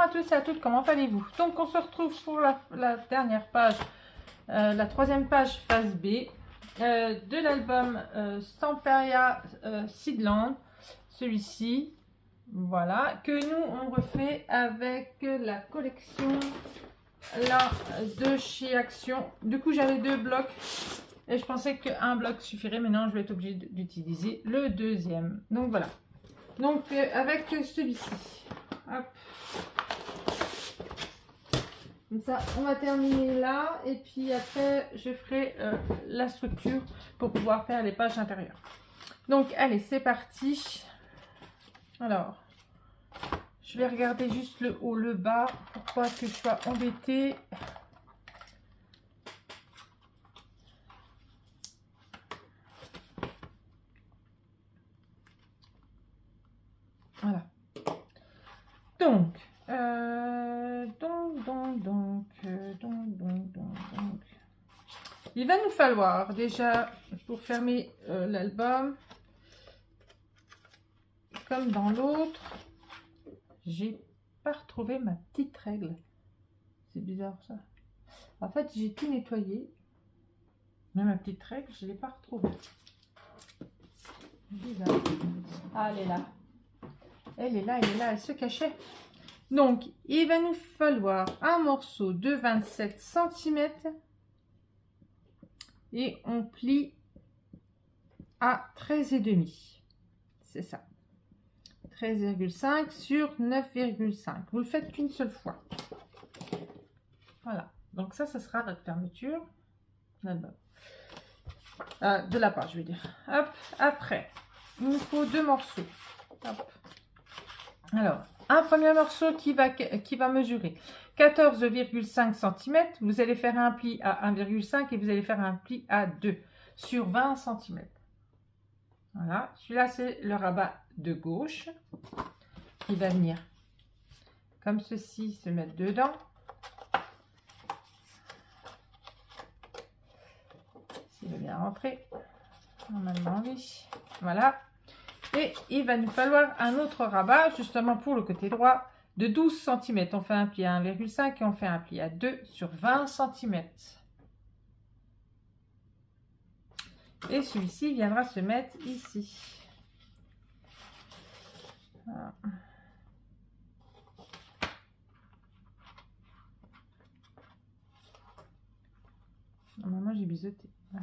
à tous et à toutes, comment allez-vous? Donc on se retrouve pour la dernière page, la troisième page phase B de l'album Stamperia Seedland, celui-ci, voilà, que nous on refait avec la collection là de chez Action. Du coup j'avais 2 blocs et je pensais qu'un bloc suffirait, mais non, je vais être obligée d'utiliser le deuxième. Donc voilà, donc avec celui-ci. Hop. Comme ça, on va terminer là. Et puis après, je ferai la structure pour pouvoir faire les pages intérieures. Donc, allez, c'est parti. Alors, je vais regarder juste le haut, le bas. Pourquoi que je sois embêtée. Voilà. Donc, il va nous falloir déjà, pour fermer l'album, comme dans l'autre, j'ai pas retrouvé ma petite règle. C'est bizarre ça. En fait, j'ai tout nettoyé, mais ma petite règle, je l'ai pas retrouvée. Bizarre. Ah, elle est là. Elle est là, elle est là, elle se cachait. Donc, il va nous falloir un morceau de 27 cm et on plie à 13,5. C'est ça. 13,5 sur 9,5. Vous le faites qu'une seule fois. Voilà. Donc ça sera notre fermeture de la page, je vais dire. Hop. Après, il nous faut 2 morceaux. Hop. Alors, un premier morceau qui va mesurer 14,5 cm. Vous allez faire un pli à 1,5 et vous allez faire un pli à 2 sur 20 cm. Voilà, celui-là c'est le rabat de gauche qui va venir comme ceci, se mettre dedans. S'il veut bien rentrer, normalement oui. Voilà. Et il va nous falloir un autre rabat, justement pour le côté droit, de 12 cm. On fait un pli à 1,5 et on fait un pli à 2 sur 20 cm. Et celui-ci viendra se mettre ici. Voilà. Normalement, j'ai biseauté. Ouais.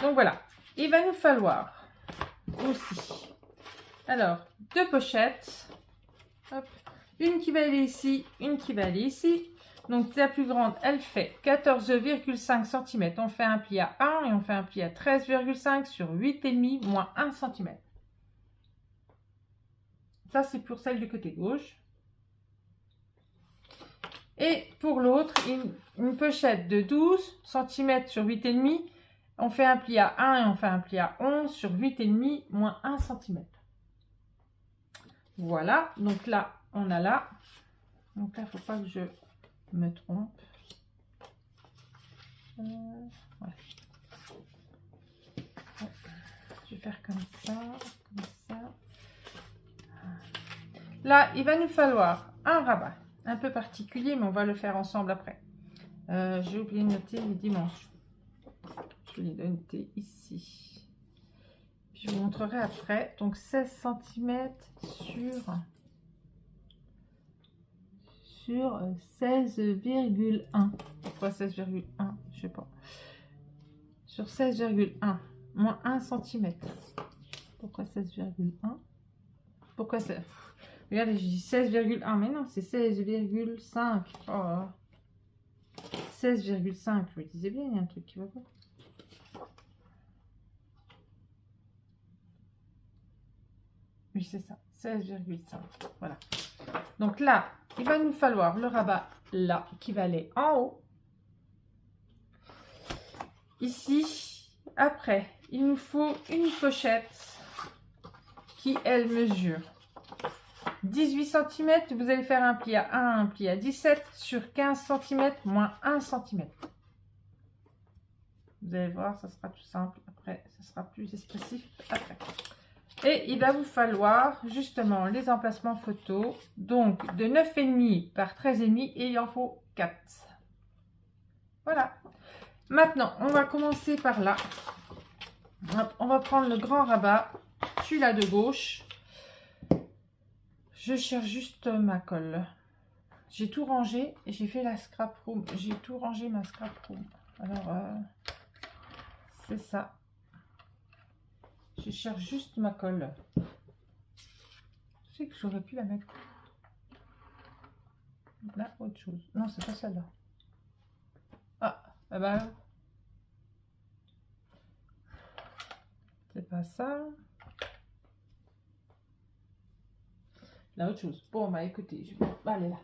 Donc voilà, il va nous falloir aussi, alors, 2 pochettes, hop, une qui va aller ici, une qui va aller ici. Donc la plus grande, elle fait 14,5 cm. On fait un pli à 1 et on fait un pli à 13,5 sur 8,5 moins 1 cm. Ça, c'est pour celle du côté gauche. Et pour l'autre, une pochette de 12 cm sur 8,5. On fait un pli à 1 et on fait un pli à 11 sur 8,5 moins 1 cm. Voilà, donc là, on a là. Donc là, il ne faut pas que je me trompe. Voilà. Je vais faire comme ça, comme ça. Là, il va nous falloir un rabat un peu particulier, mais on va le faire ensemble après. J'ai oublié de noter les dimensions. Je l'ai noté ici. Puis je vous montrerai après. Donc 16 cm sur 16,1. Pourquoi 16,1? Je sais pas. Sur 16,1 moins 1 cm. Pourquoi 16,1? Pourquoi ça? Regardez, je dis 16,1, mais non, c'est 16,5. Oh. 16,5, je me disais bien, il y a un truc qui va pas. Oui, c'est ça, 16,5. Voilà. Donc là, il va nous falloir le rabat là, qui va aller en haut. Ici, après, il nous faut une pochette qui, elle, mesure 18 cm. Vous allez faire un pli à 1, un pli à 17 sur 15 cm moins 1 cm. Vous allez voir, ça sera tout simple. Après, ça sera plus expressif après. Et il va vous falloir justement les emplacements photos. Donc, de 9,5 par 13,5 et il en faut 4. Voilà. Maintenant, on va commencer par là. On va prendre le grand rabat, celui-là de gauche. Je cherche juste ma colle. J'ai tout rangé et j'ai fait la scrap room. J'ai tout rangé ma scrap room. Alors, c'est ça. Je cherche juste ma colle. Je sais que j'aurais pu la mettre là, autre chose. Non, c'est pas celle-là. Ah, bah alors. C'est pas ça. Là, autre chose. Bon, bah écoutez, je vais aller là.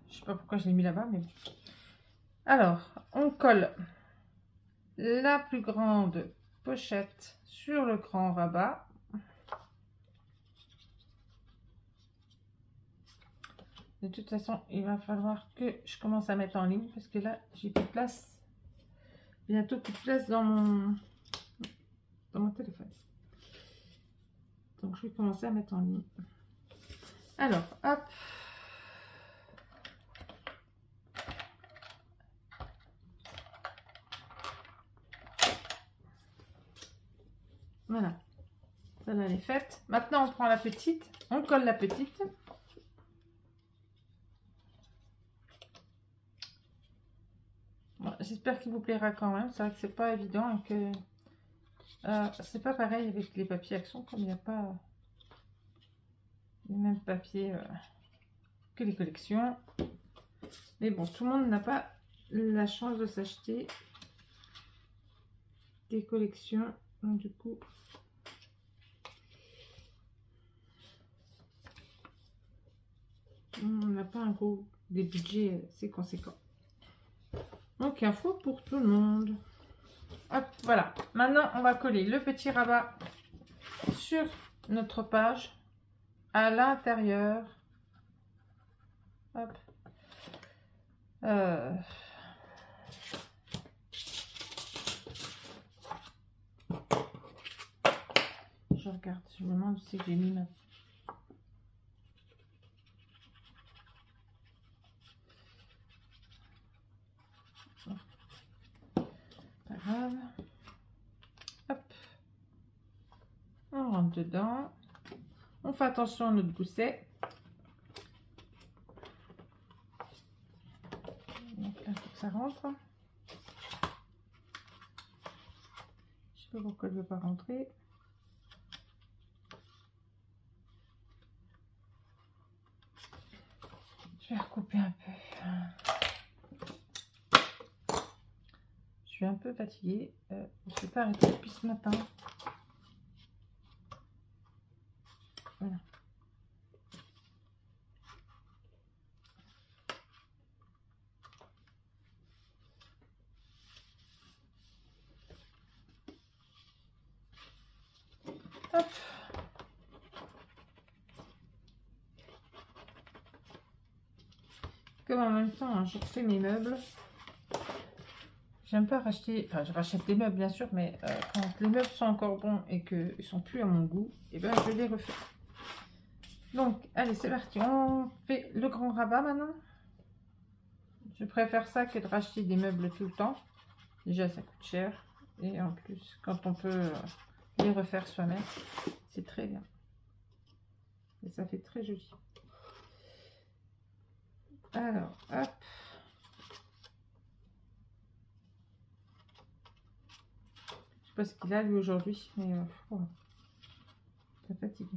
Je sais pas pourquoi je l'ai mis là-bas, mais bon. Alors, on colle la plus grande pochette sur le grand rabat. De toute façon, il va falloir que je commence à mettre en ligne parce que là, j'ai plus de place. Bientôt plus de place dans mon téléphone. Donc, je vais commencer à mettre en ligne. Alors, hop. Voilà. Celle-là, elle est faite. Maintenant, on prend la petite. On colle la petite. Bon, j'espère qu'il vous plaira quand même. C'est vrai que c'est pas évident et que c'est pas pareil avec les papiers Action, comme il n'y a pas les mêmes papiers que les collections. Mais bon, tout le monde n'a pas la chance de s'acheter des collections. Donc du coup, on n'a pas des budgets assez conséquents. Donc il faut pour tout le monde. Hop, voilà. Maintenant, on va coller le petit rabat sur notre page à l'intérieur. Hop. Je regarde, je me demande si j'ai mis ma... Pas grave. Hop. On rentre dedans. On fait attention à notre gousset. Donc là, il faut que ça rentre. Je sais pas pourquoi elle ne veut pas rentrer. Je vais recouper un peu. Je suis un peu fatiguée. Je ne suis pas arrêtée depuis ce matin. Voilà. Hop. Comme en même temps, hein, je refais mes meubles. J'aime pas racheter, enfin je rachète des meubles bien sûr, mais quand les meubles sont encore bons et qu'ils sont plus à mon goût, et ben je les refais. Donc allez, c'est parti, on fait le grand rabat maintenant. Je préfère ça que de racheter des meubles tout le temps. Déjà ça coûte cher et en plus quand on peut les refaire soi-même, c'est très bien. Et ça fait très joli. Alors, hop. Je sais pas ce qu'il a lui aujourd'hui, mais voilà. Ça fatigue.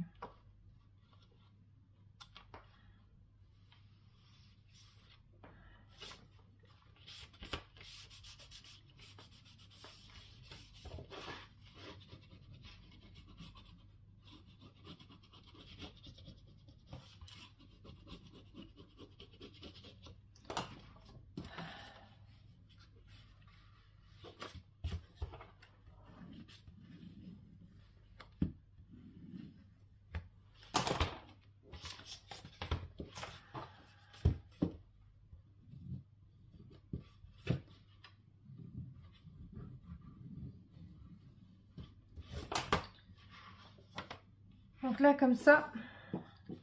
Donc là, comme ça,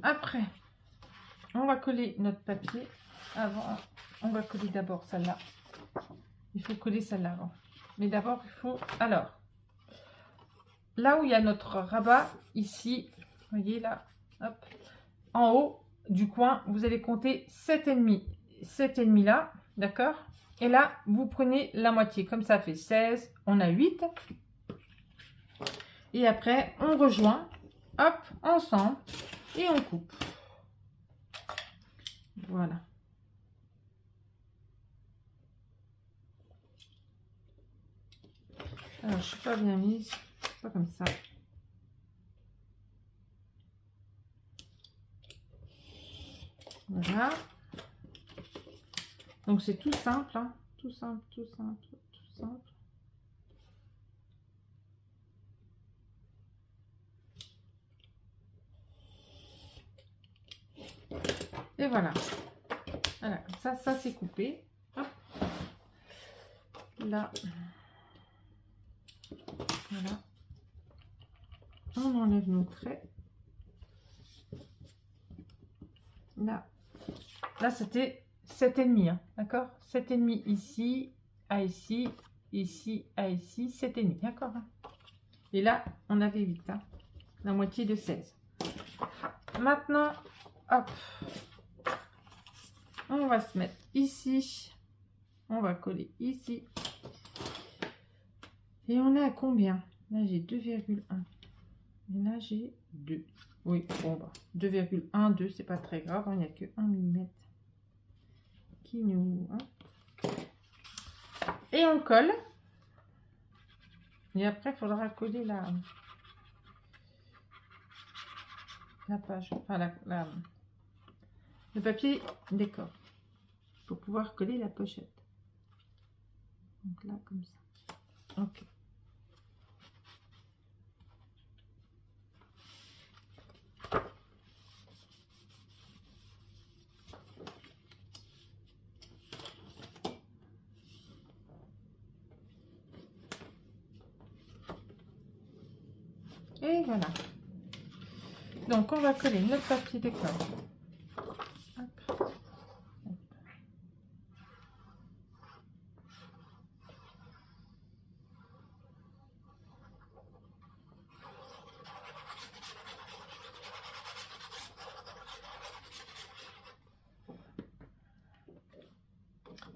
après, on va coller notre papier. Avant, on va coller d'abord celle-là. Il faut coller celle-là avant. Mais d'abord, il faut... Alors, là où il y a notre rabat, ici, vous voyez là, hop, en haut du coin, vous allez compter 7,5. 7,5 là, d'accord? Et là, vous prenez la moitié. Comme ça fait 16, on a 8. Et après, on rejoint, hop, ensemble, et on coupe. Voilà. Alors, je ne suis pas bien mise, pas comme ça. Voilà. Donc, c'est tout simple, hein. Tout simple, tout simple, tout simple. Et voilà. Voilà, comme ça c'est coupé. Hop. Là. Voilà. On enlève nos traits. Là. Là, c'était 7,5, hein, d'accord? 7,5 ici, à ici, ici, à ici, 7,5, d'accord? Hein. Et là, on avait 8, hein, la moitié de 16. Maintenant, hop, on va se mettre ici. On va coller ici. Et on est à combien? Là, j'ai 2,1. Et là, j'ai 2. Oui, bon, bah, 2,1, 2, c'est pas très grave. Il n'y a que 1 mm qui nous... Hein. Et on colle. Et après, il faudra coller la page. Enfin, le papier décor. Pour pouvoir coller la pochette. Donc là, comme ça. Ok. Et voilà. Donc, on va coller notre papier décor. Hop.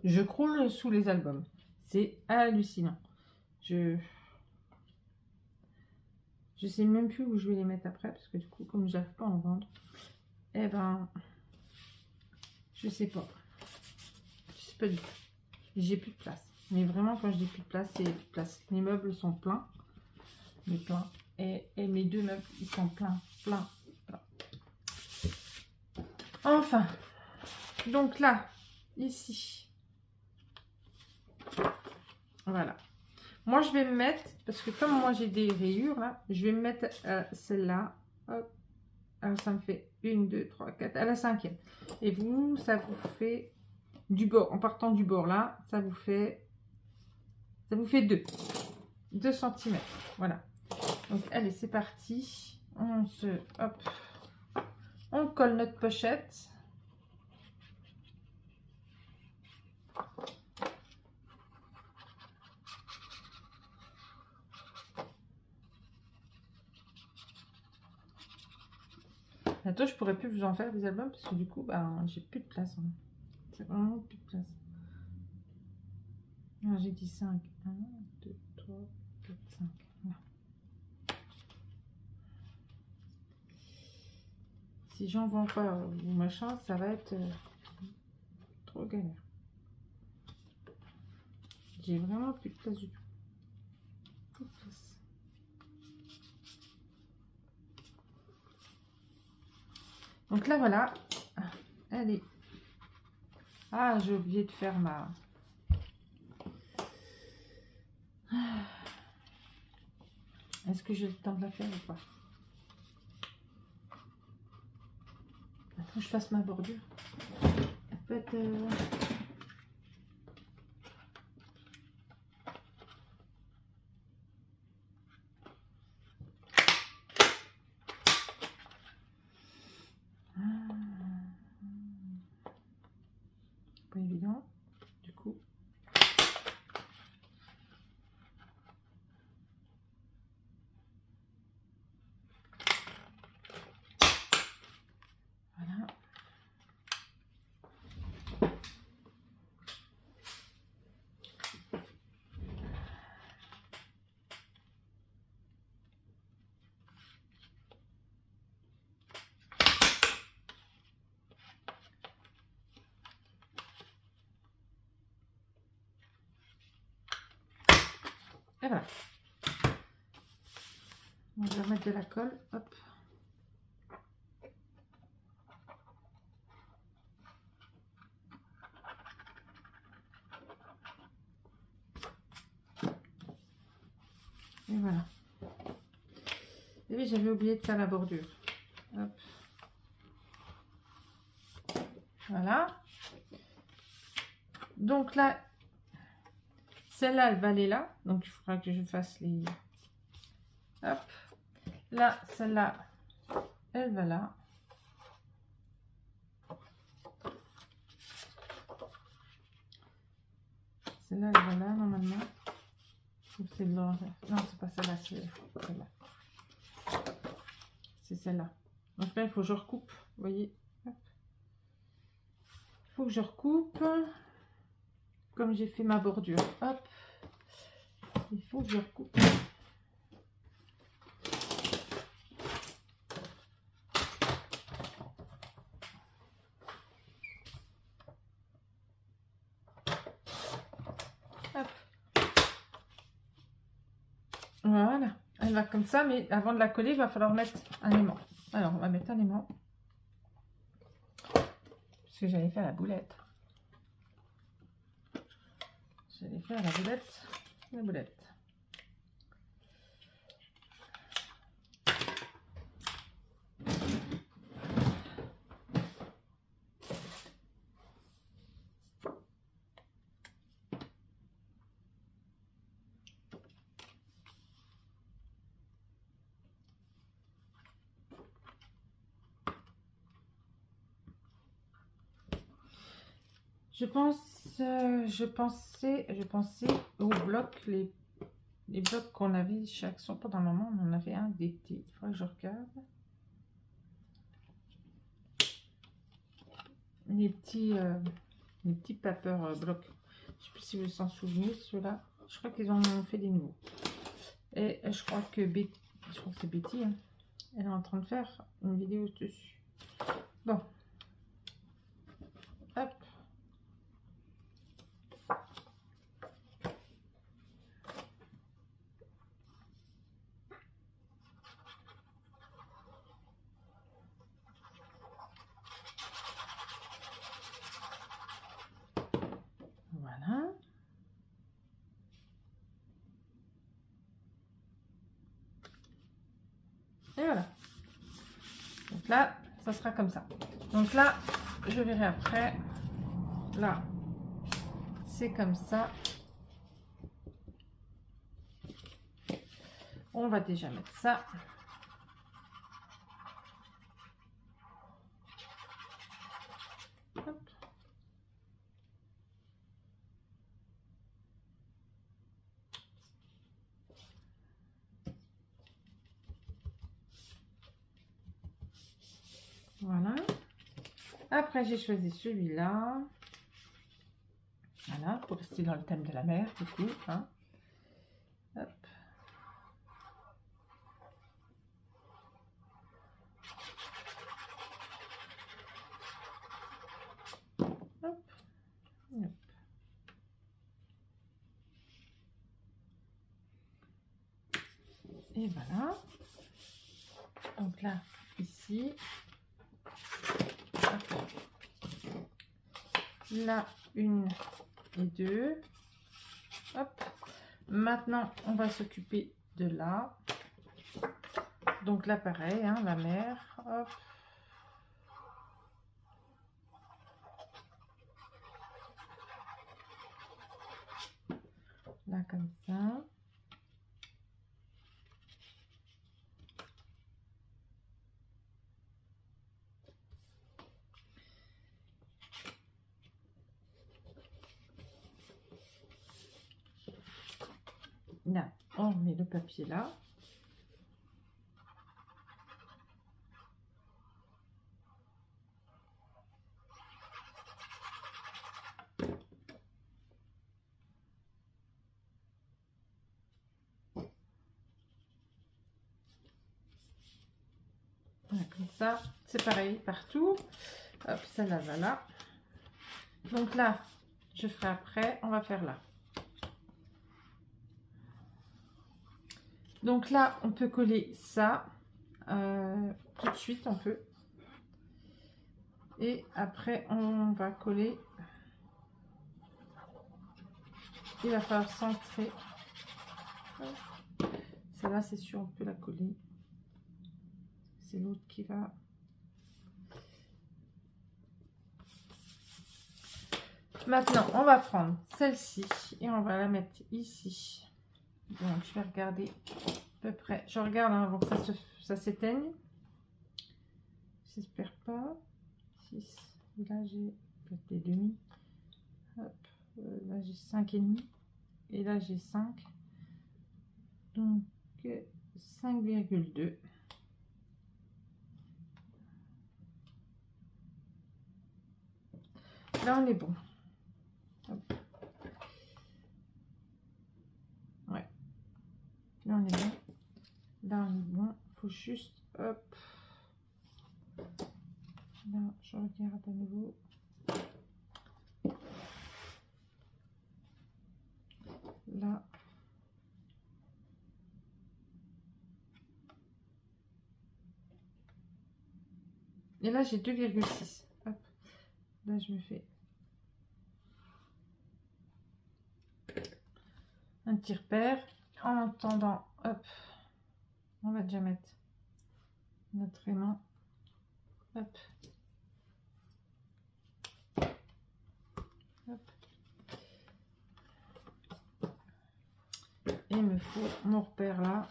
Je croule sous les albums. C'est hallucinant. Je sais même plus où je vais les mettre après, parce que du coup, comme j'arrive pas à en vendre, eh ben, je sais pas. Je sais pas du tout. J'ai plus de place. Mais vraiment, quand je dis plus de place, c'est plus de place. Mes meubles sont pleins. Mais pleins. Et mes deux meubles, ils sont pleins, pleins, pleins. Enfin. Donc là, ici. Voilà. Moi, je vais me mettre, parce que comme moi, j'ai des rayures, là, je vais me mettre celle-là. Hop. Alors, ça me fait 1, 2, 3, 4, à la 5e. Et vous, ça vous fait du bord. En partant du bord, là, ça vous fait 2 cm. Voilà. Donc, allez, c'est parti. Hop. On colle notre pochette. Bientôt, je pourrais plus vous en faire des albums parce que du coup, ben, j'ai plus de place. Hein. C'est vraiment plus de place. J'ai dit 5. 1, 2, 3, 4, 5. Voilà. Si j'en vends pas ou machin, ça va être trop galère. J'ai vraiment plus de place du tout. Plus de place. Donc là, voilà. Allez. Ah, j'ai oublié de faire ma... Est-ce que j'ai le temps de la faire ou pas? Attends que je fasse ma bordure. Peut-être... du coup. Voilà. Et voilà. On va remettre de la colle. Hop. Et voilà. Et oui, j'avais oublié de faire la bordure. Hop. Voilà. Donc là, celle-là, elle va aller là. Donc il faudra que je fasse les... Hop. Là, celle-là, elle va là. Celle-là, elle va là, normalement. C'est blanc. Non, c'est pas celle-là, c'est celle-là. C'est celle-là. Donc là, il faut que je recoupe. Vous voyez? Il faut que je recoupe. Comme j'ai fait ma bordure. Hop. Il faut que je recoupe. Hop. Voilà. Elle va comme ça, mais avant de la coller, il va falloir mettre un aimant. Alors, on va mettre un aimant. Parce que j'allais faire la boulette. J'allais faire la boulette. La boulette. Je pensais aux blocs, les blocs qu'on avait chez Action. Pendant un moment, on en avait un d'été. Il faudrait que je regarde. Les petits paper blocs. Je ne sais plus si vous en souvenez, ceux-là. Je crois qu'ils en ont fait des nouveaux. Et je crois que c'est Betty. Hein. Elle est en train de faire une vidéo dessus. Bon. Hop. Voilà. Et voilà. Donc là, ça sera comme ça. Donc là, je verrai après. Là, c'est comme ça. On va déjà mettre ça. Hop. Voilà. Après, j'ai choisi celui-là. Voilà, pour rester dans le thème de la mer, du coup. Hein. Hop. Hop. Hop. Et voilà. Donc là, ici. Hop. Là, 1 et 2. Hop. Maintenant, on va s'occuper de là. Donc là, pareil, hein, la mer. Hop. Là, comme ça. Là, on met le papier là. Voilà, comme ça, c'est pareil partout. Hop, ça là, voilà. Donc là, je ferai après, on va faire là. Donc là, on peut coller ça tout de suite, on peut. Et après, on va coller. Il va falloir centrer. Celle-là, c'est sûr, on peut la coller. C'est l'autre qui va. Maintenant, on va prendre celle-ci et on va la mettre ici. Donc, je vais regarder à peu près. Je regarde avant que ça s'éteigne. J'espère pas. 6. Et là, j'ai des demi. Hop. Là, j'ai 5,5. Et là, j'ai 5. Donc, 5,2. Là, on est bon. Hop. Ouais. Là, on est bon. Là, on est bon. Faut juste... Hop. Là, je regarde à nouveau. Là. Et là, j'ai 2,6. Hop. Là, je me fais un petit repère. En attendant, hop, on va déjà mettre notre aimant. Hop. Hop. Et il me faut mon repère là.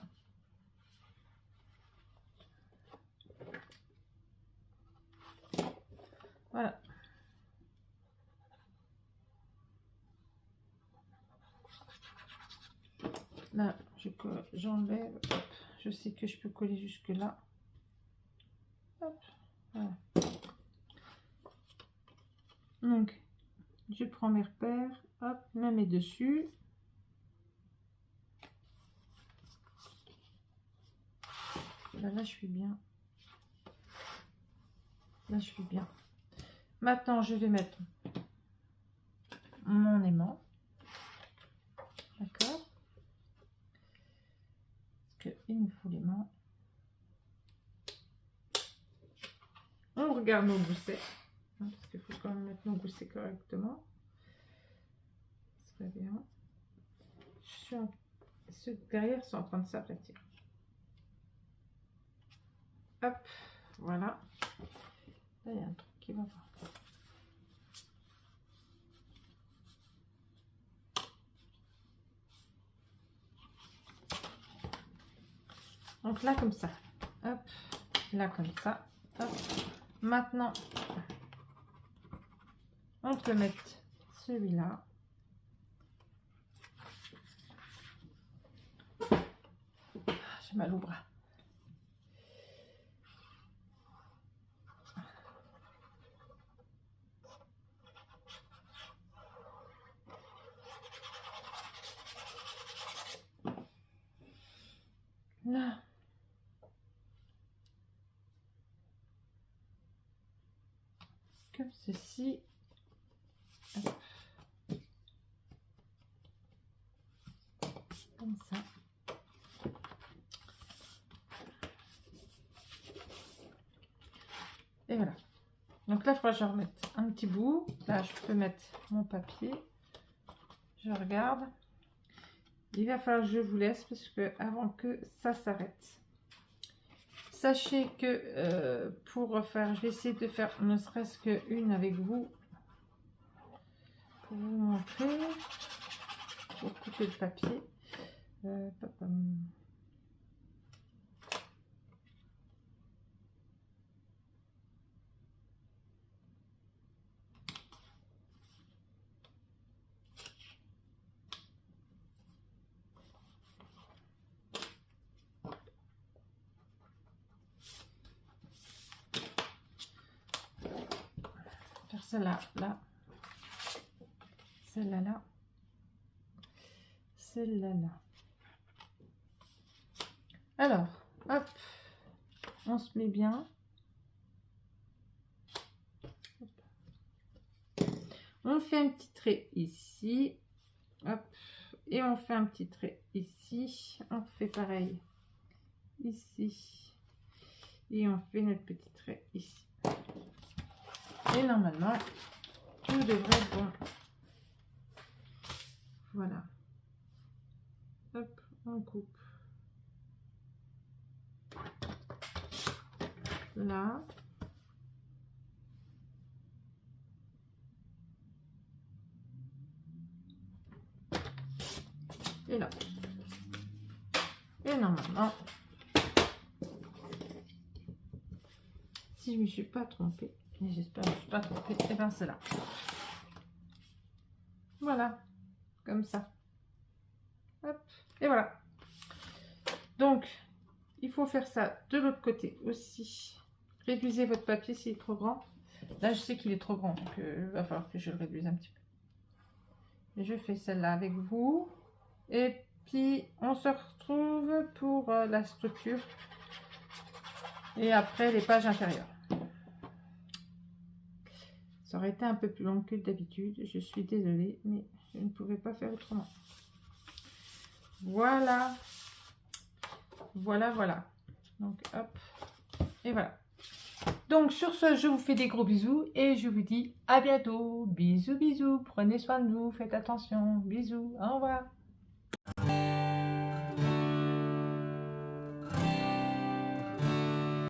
Voilà. Là, j'enlève. Je sais que je peux coller jusque là. Hop. Voilà. Donc, je prends mes repères. Hop, je mets dessus. Là, je suis bien. Là, je suis bien. Maintenant, je vais mettre mon aimant. D'accord. Parce qu'il nous faut l'aimant. On regarde nos goussets. Hein, parce qu'il faut quand même mettre nos goussets correctement. C'est bien. Ceux derrière sont en train de s'aplatir. Hop, voilà. Là, il y a un truc qui va pas. Donc là, comme ça. Hop, là, comme ça. Hop. Maintenant, on peut mettre celui-là. J'ai mal au bras. Là. Comme ceci. Hop. Comme ça. Et voilà. Donc là, il faudra que je remette un petit bout. Là, je peux mettre mon papier. Je regarde. Il va falloir que je vous laisse parce que avant que ça s'arrête. Sachez que pour refaire, je vais essayer de faire ne serait-ce qu'une avec vous. Pour vous montrer. Pour couper le papier. celle-là, là. Celle-là, là. Celle-là, là. Alors, hop, on se met bien. On fait un petit trait ici. Hop, et on fait un petit trait ici. On fait pareil ici. Et on fait notre petit trait ici. Et normalement, tout devrait être bon. Voilà. Hop, on coupe. Là. Et là. Et normalement, si je ne me suis pas trompée, et j'espère que je ne me suis pas trompée, et bien c'est là. Voilà, comme ça. Hop, et voilà. Donc, il faut faire ça de l'autre côté aussi. Réduisez votre papier s'il est trop grand. Là, je sais qu'il est trop grand, donc il va falloir que je le réduise un petit peu. Et je fais celle-là avec vous. Et puis, on se retrouve pour la structure. Et après, les pages intérieures. Ça aurait été un peu plus long que d'habitude. Je suis désolée, mais je ne pouvais pas faire autrement. Voilà. Voilà, voilà. Donc, hop. Et voilà. Donc, sur ce, je vous fais des gros bisous. Et je vous dis à bientôt. Bisous, bisous. Prenez soin de vous. Faites attention. Bisous. Au revoir.